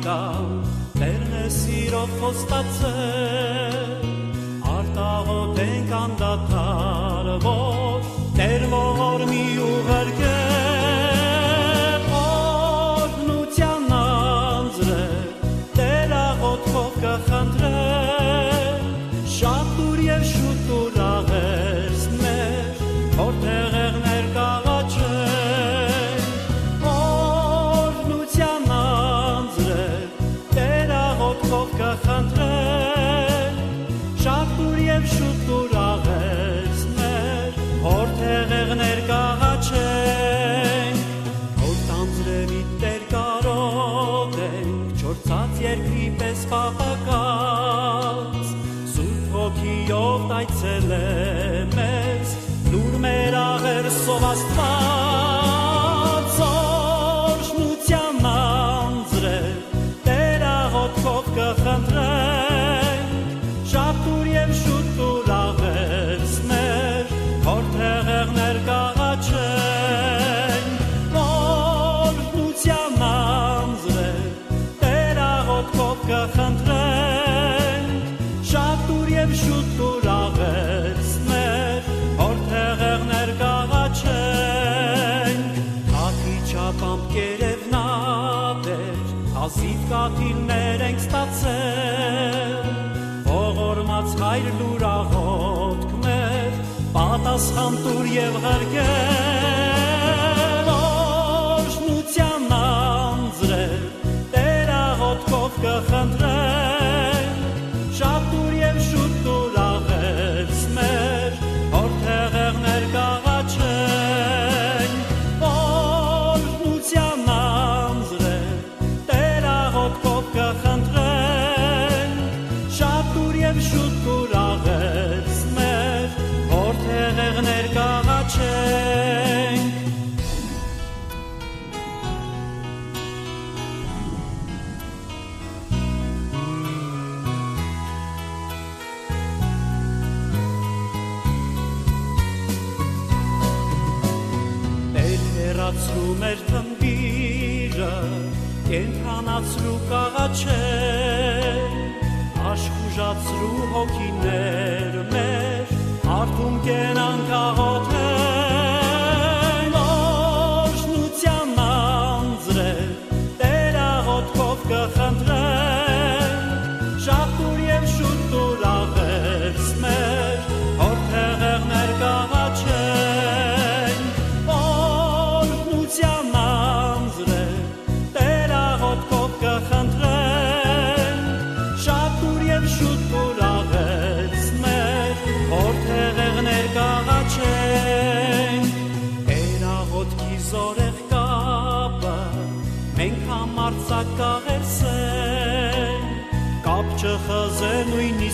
կամ Տերն է սիրով խոստացել արտաղոտ ենք անդադար որ Տեր ողորմի ուղարկել օրհնության անձրել Տեր աղոթքով կխնդրել շատ դուր և շուտ դուր աղերս մեր որտեղ եղներ կաղաչել օրհնության անձրել Տեր աղոթքով կխնդրել շատ դուր և շուտ դուր աղերս մեր որտեղ եղներ կաղաչենք որ տանձրելի Տեր կարոտ ենք չորցած երկրի պես պապակած Սուրբ Հոգիով այցել է մեզ լուր մեր աղերսով Աստված օրհնության անձրել Տեր աղոթքով կխնդրենք շատ դուր և շուտ դուր աղերս մեր որտեղ եղներ կաղաչենք օրհնության անձրել Տեր աղոթքով կխնդրենք շատ դուր և շուտ դուր աղերս մեր որտեղ եղներ կաղաչենք Աթի չապամբ կերևնատեր ազիվ կաթիլներ ենք ստացել ողորմած հայր լուր աղոթք մեր պատասխան տուր և ղրկել օրհնության անձրել Տեր աղոթքով կխնդրենք շատ դուր և շուտ դուր աղերս մեր որտեղ եղներ կաղաչենք օրհնության անձրել Տեր աղոթքով կխնդրենք շատ դուր և շուտ դուր աղերս մեր որտեղ եղներ կաղաչենք Հեռացրու մեր թմբիրը, կենթանացրու կաղաչել, աշխուժացրու հոգիներ մեր, արդում կենանք աղոթել, օրհնության անձրել, Տեր աղոթքով կխնդրել, շատ դուր և շուտ դուր աղերս մեր, որտեղ եղներ կաղաչել օրհնության անձրել Տեր աղոթքով կխնդրենք շատ դուր և շուտ դուր աղերս մեր որտեղ եղներ կաղաչենք Տեր աղոթքի զորեղ կապը մենք համարձակ կաղերսենք կապ չխզե նույնի